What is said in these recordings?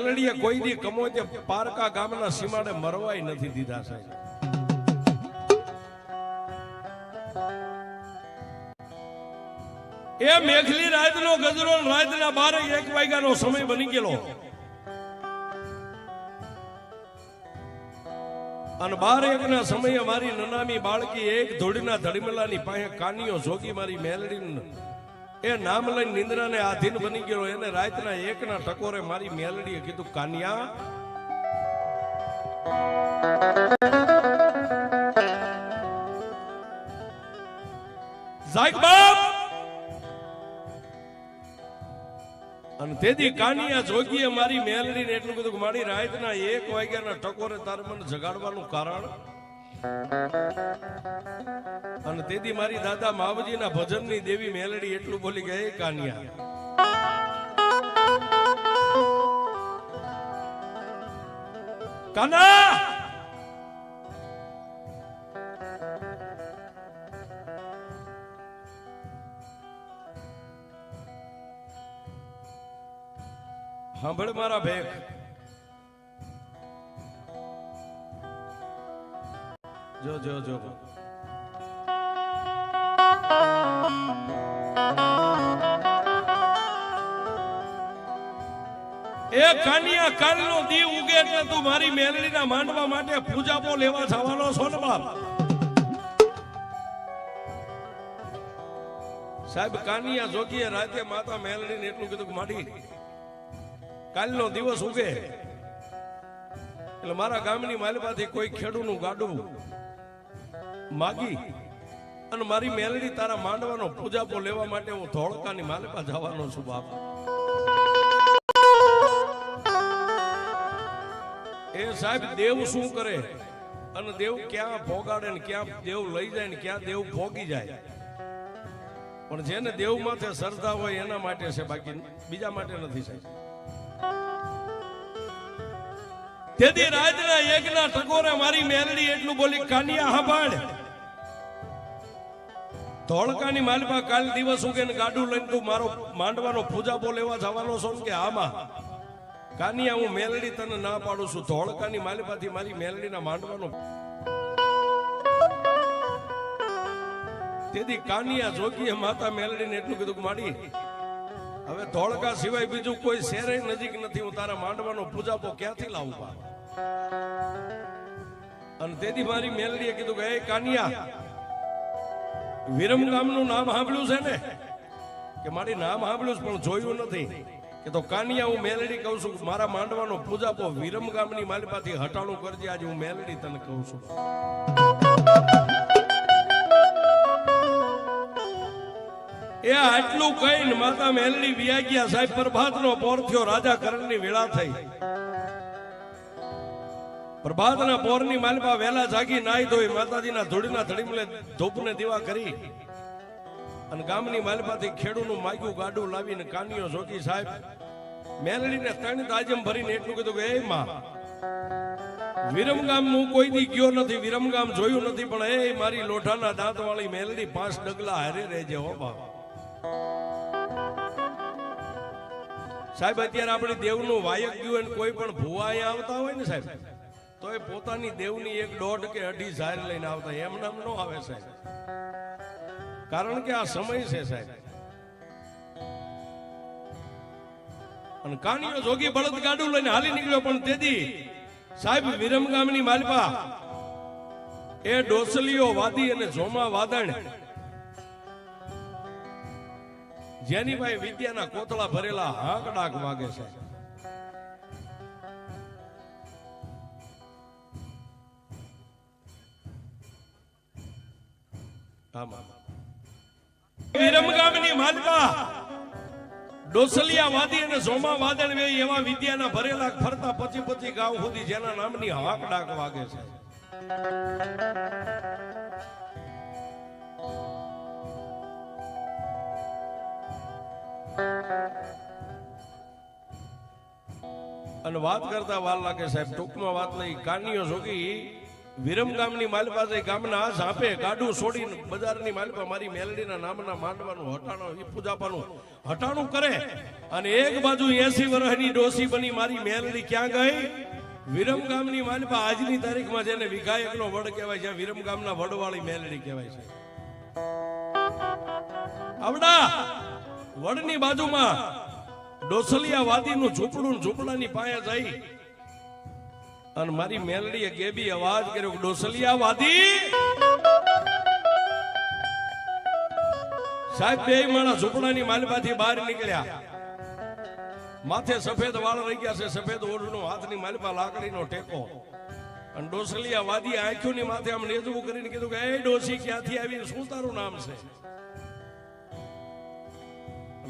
મેલડીએ કોઈ દી કમોતે પારકા ગામના સીમાડે મરવાય નથી દીધા સાહેબ. એ મેઘલી રાતનો ગજરો રાતના 12-1 વાગ્યાનો સમય બની ગયેલો અને 12-1 ના સમયે મારી નનામી બાળકી એક ધોડીના ધડીમલાની પાસે કાનિયો જોગી મારી મેલડી એ નામ લઈને નિંદ્રાને આધીન બની ગયો. એને રાતના 1 ના ટકોરે મારી મેલડીએ કીધું, કાનિયા જાગ બાપ. અને તેથી કાનિયા જોગીએ મારી મેલડીને એટલું કીધું કે મારી રાતના 1 વાગ્યાના ટકોરે તારે મને જગાડવાનું કારણ. અને તેથી મારી દાદા માવજીના ભજનની દેવી મેલડી એટલું બોલી કે, હે કાનિયા કાના સાંભળ મારા ભેખ. જો જો જો એ કાનિયા કાલનો દી ઉગે એટલે તું મારી મેલડીના માંડવા માટે પૂજાપો લેવા જવાનો છો ને બાપ. સાહેબ કાનિયા જોગીએ રાતે માતા મેલડીને એટલું કીધું કે માડી કાલનો દિવસ ઉગે એટલે મારા ગામની માલપાથી કોઈ ખેડૂનું ગાડું માગી અને મારી મેલડી તારા માંડવાનો પૂજાપો લેવા માટે હું ધોળકાની માલપા જવાનો છું બાપ. એ સાહેબ દેવ શું કરે અને દેવ ક્યાં ભોગાડે ને ક્યાં દેવ લઈ જાય ને ક્યાં દેવ ભોગી જાય, પણ જેને દેવ માથે શ્રદ્ધા હોય એના માટે છે, બાકી બીજા માટે નથી સાહેબ. તેથી રાતના 1 ના ટકોરે મારી મેલડી એટલું બોલી, કાનિયા હાંભળ, ધોળકાની માલપા કાલ દિવસ ઉગે ને ગાડું લઈને તું મારો માંડવાનો પૂજાપો લેવા જવાનો છો કે આમાં? કાનિયા હું મેલડી તને ના પાડું છું, ધોળકાની માલપાથી મારી મેલડીના માંડવાનો. તેથી કાનિયા જોગીએ માતા મેલડીને એટલું કીધું કે માડી હવે ધોળકા સિવાય બીજું કોઈ શહેર નજીક નથી, હું તારા માંડવાનો પૂજાપો ક્યાંથી લાવું બા? અને તેથી મારી મેલડીએ કીધું કે, હે કાનિયા વિરમ ગામનું નામ સાંભળ્યું છે ને? કે મારી નામ સાંભળ્યું છે પણ જોયું નથી. કે તો કાનિયા હું મેલડી કહું છું, મારા માંડવાનો પૂજાપો વિરમ ગામની માલપાથી હટાણું કરજે. આજે હું મેલડી તને કહું છું. એ આટલું કહીને માતા મેલડી વિયા ગયા સાહેબ. પ્રભાતનો પોર થયો, રાજા કરણની વેળા થઈ. પ્રભાતના પોરની માલપા વહેલા જાગી નાઈ ધોઈ માતાજીના ધૂળના ધડીમલે ધૂપને દીવા કરી અને ગામની માલપાથી ખેડૂનું માગ્યું ગાડું લાવીને કાનિયો જોગી સાહેબ મેલડીને 3 તાજમ ભરીને એટલું કીધું કે, એ માં વિરમગામ હું કોઈ દી ગયો નથી, વિરમગામ જોયું નથી, પણ એ મારી લોઢાના દાંત વાળી મેલડી 5 ડગલા હારે રહેજે હો બાપ. સાહેબ અત્યારે આપણે દેવનું વાયક ગયું અને કોઈ પણ ભુવા અહીંયા આવતા હોય ને સાહેબ, તો એ પોતાની દેવની 1.5 કે 2.5 ઝાર લઈને આવતા, એમ નામ ન આવે સાહેબ. કારણ કે આ સમય છે સાહેબ. અને કાનિયો જોગી બળદ ગાડું લઈને હાલી નીકળ્યો, પણ તેથી સાહેબ વિરમગામની માલપા એ ડોસલીઓ વાદી અને જોમા વાદણ જેની ભાઈ વિદ્યાના કોતળા ભરેલા હાંકડાક વાગે છે. વિરમગામની માલપા ડોસલિયા વાદી અને જોમા વાદળ વે એવા વિદ્યાના ભરેલા ફરતા 25 ગામ સુધી જેના નામની હાક ડાક વાગે છે. અને વાત કરતા વાર લાગે સાહેબ, ટૂંકમાં વાત લઈ. કાનિયો જોગી વિરમગામની માલપા જઈ ગામના ઝાપે ગાડું છોડીને બજારની માલપા મારી મેલડીના નામના માંડવાનું હટાણું પૂજાપાનું હટાણું કરે અને એક બાજુ 80 વર્ષની ડોસી બની મારી મેલડી ક્યાં ગઈ? વિરમ ગામની માલપા આજની તારીખમાં જેને વિઘાયકનો વડ કહેવાય છે, વિરમ ગામના વડવાળી મેલડી કહેવાય છે. આવડા વડની બાજુમાં ડોસલિયા વાદીનું ઝૂંપડું, ઝૂંપડાની પાસે જઈ અને મારી મેલડીએ ગેબી અવાજ કર્યો, ડોસલિયા વાદી. સાહેબ બે માણસ ઝૂંપડાની માલપાથી બહાર નીકળ્યા. માથે સફેદ વાળ રહી ગયા છે, સફેદ ઓઢણું, હાથની માલપા લાકડીનો ટેકો. અને ડોસલિયા વાદી આંખોની માથે આમ નેજવું કરીને કીધું કે એ ડોસી ક્યાંથી આવી, શું તારું નામ છે?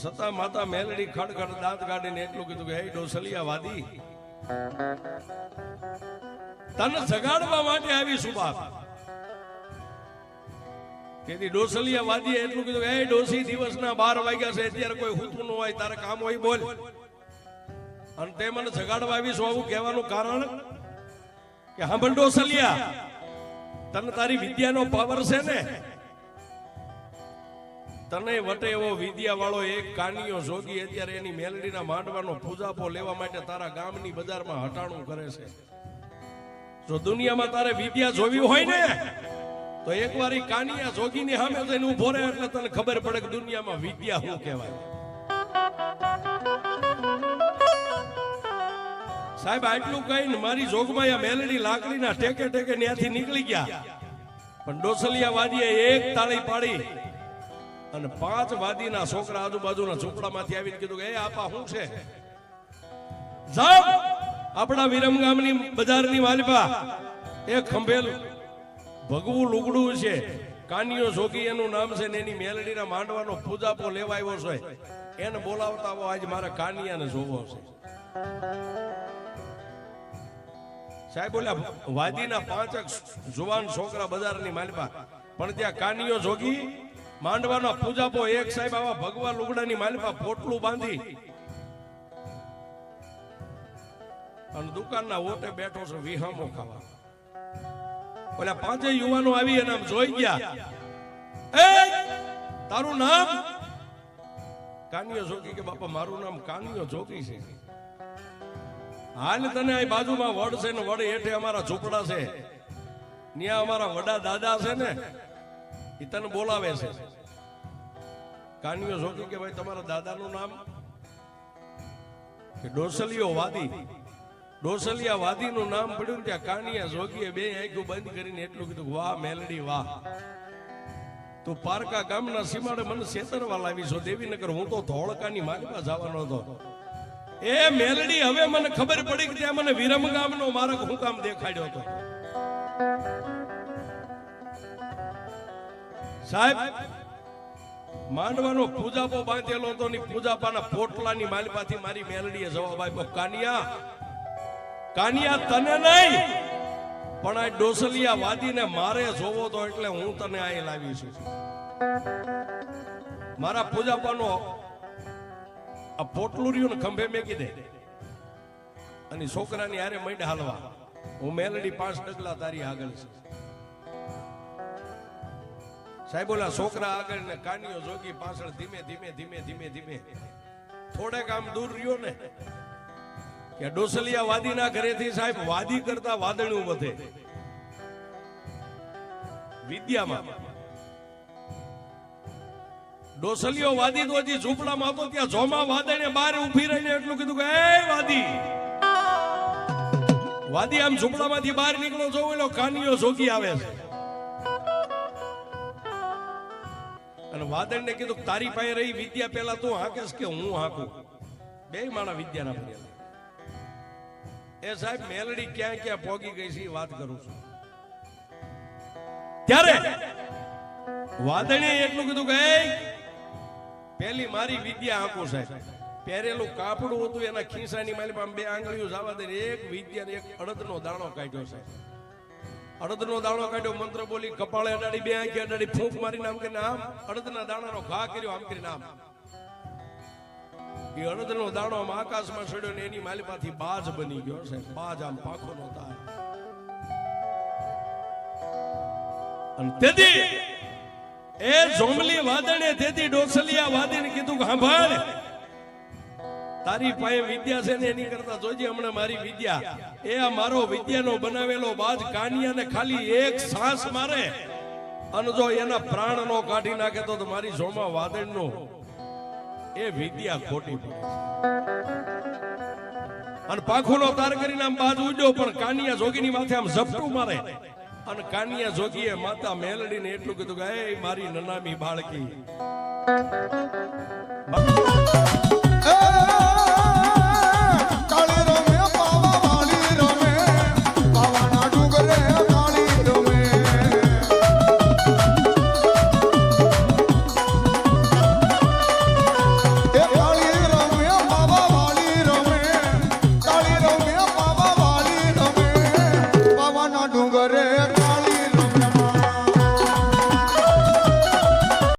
સતા માતા મેલડી ખડખડ દાંત કાઢીને એટલું કીધું કે હે ડોસલિયા વાદી, તને જગાડવા માટે આવી શું બાપ? તેથી ડોસલિયા વાદીએ એટલું કીધું કે હે ડોસી, દિવસના 12 વાગ્યા છે, અત્યારે કોઈ હુતું ન હોય, તારે કામ હોય બોલ, અને તે મને જગાડવા આવી શું? આવું કહેવાનું કારણ કે સાંભળ ડોસલિયા, તને તારી વિદ્યાનો પાવર છે ને, તને વટે એવો વિદ્યા વાળો એક કાનિયો જોગી અત્યારે એની મેલડીના માંડવાનો પૂજાપો લેવા માટે તારા ગામની બજારમાં હટાણું કરે છે. જો દુનિયામાં તારે વિદ્યા જોવી હોય ને તો એકવાર ઈ કાનિયા જોગીની સામે જઈને ઊભો રહે એટલે તને ખબર પડે કે દુનિયામાં વિદ્યા શું કહેવાય. સાહેબ આટલું કહીને મારી જોગમાં મેલડી લાકડીના ટેકે ટેકે ત્યાંથી નીકળી ગયા. પણ ડોસલિયા વાદીએ એક તાળી પાડી અને 5 વાદીના છોકરા આજુબાજુના ઝૂંપડામાંથી આવીને કીધું કે એ આપા શું છે? જાવ આપણા વિરમ ગામની બજારની માલપા એક ખંભેલ ભગવું લુગડું છે, કાનિયો જોગી એનું નામ છે, ને એની મેલડીના માંડવાનો પૂજાપો લેવા આવ્યો છે, એને બોલાવતા આવો, આજ મારે કાનિયાને જોવો છે. સાહેબ બોલ્યા વાદીના 5 જુવાન છોકરા બજારની માલપા, પણ ત્યાં કાનિયો જોગી માંડવાનો પૂજાપો એક સાહેબ આવા ભગવા લુગડાની માલપા પોટલું બાંધી અને દુકાનના ઓટે બેઠો છે વિહામો ખાવા. ઓલા 5 યુવાનો આવી અને આમ જોઈ ગયા, એ તારું નામ? કાનિયો જોગી કે બાપા મારું નામ કાનિયો જોગી છે. હાલ તને આ બાજુમાં વડ છે ને વડ હેઠે અમારા ઝૂંપડા છે, ત્યાં અમારા વડા દાદા છે ને એ તને બોલાવે છે. કાનિયો જોગી કે ભાઈ તમારા દાદાનું નામ? કે ડોસલિયો વાદી. ડોસલિયા વાદીનું નામ પડ્યું ને ત્યાં કાનિયા જોગીએ બે આંખો બંધ કરીને એટલું કીધું, વાહ મેલડી વાહ, તું પારકા ગામના સીમાડે મને છેતરવા લાવી છો દેવીનગર, હું તો ધોળકાની માલપા જવાનો હતો. એ મેલડી હવે મને ખબર પડી કે ત્યાં મને વિરમ ગામનો માર્ગ હું કામ દેખાડ્યો હતો. સાહેબ માંડવાનો પૂજાપો બાંધેલો હતો ની પૂજાપાના પોટલાની માલપાથી મારી મેલડીએ જવાબ આપ્યો, કાનિયા કાનિયા તને નહીં પણ આ ડોસલિયા વાદીને મારે જોવો તો એટલે હું તને અહીં લાવી છું. મારા પૂજાપાનો આ પોટલું રહ્યું ને ખંભે મેકી દે અને છોકરાની હારે મંડ હાલવા, હું મેલડી 5 ડગલા તારી આગળ છે. સાહેબ ઓલા છોકરા આગળ ને કાનિયો જોગી પાછળ ધીમે ધીમે ધીમે ધીમે ધીમે થોડેક આમ દૂર રહ્યો ને કે ડોસલિયા વાદીના ઘરેથી સાહેબ વાદી કરતા વાદળું વધે વિદ્યામાં. ડોસલિયો વાદી તો હજી ઝૂંપડામાં હતો ત્યાં જોમા વાદળે બહાર ઊભી રહીને એટલું કીધું કે એ વાદી. વાદી આમ ઝૂંપડામાંથી બહાર નીકળો છો એલો કાનિયો જોગી આવે છે અને વાદળને કીધું તારી પાસે રહી વિદ્યા પેલા તું હાકેશ કે હું હાકું? બે માણા વિદ્યાના પડ્યા. એ સાહેબ મેલડી ક્યાં ક્યાં પોગી ગઈ છે વાત કરું છું. ત્યારે વાદળે એટલું કીધું કે પેલી મારી વિદ્યા હાકું સાહેબ. પહેરેલું કાપડું હતું એના ખીસાની માલી 2 આંગળીઓ જવા દે, એક વિદ્યા એક અડદનો દાણો કાઢ્યો સાહેબ. અડદનો દાણો કાઢ્યો, મંત્ર બોલી, કપાળે અડાડી, 2 આંખે અડાડી, ફૂંક મારીને આમ કરીને આમ અડદના દાણાનો ઘા કર્યો, આમ કરીને આમ એ અડદનો દાણો આમ આકાશમાં ચડ્યો ને એની માલિપાથી બાજ બની ગયો સાહેબ. બાજ આમ પાંખો નો તાર. અને તેથી એ જોમલી વાદણે તેથી ડોસલિયા વાદીને કીધું કે સાંભળ તારી પાસે વિદ્યા છે ને એની કરતા જોજે હમણાં મારી વિદ્યા એ આ મારો વિદ્યાનો બનાવેલો બાજ કાનિયાને ખાલી એક શ્વાસ મારે અને જો એના પ્રાણ નો કાઢી નાખે તો મારી જોમાં વાદળનો એ વિદ્યા ખોટી પડે છે. અને પાખુનો તાર કરીને આમ બાજ ઉડ્યો પણ કાનિયા જોગીની માથે આમ ઝપટું મારે અને કાનિયા જોગીએ માતા મેલડીને એટલું કીધું કે એ મારી નનામી બાળકી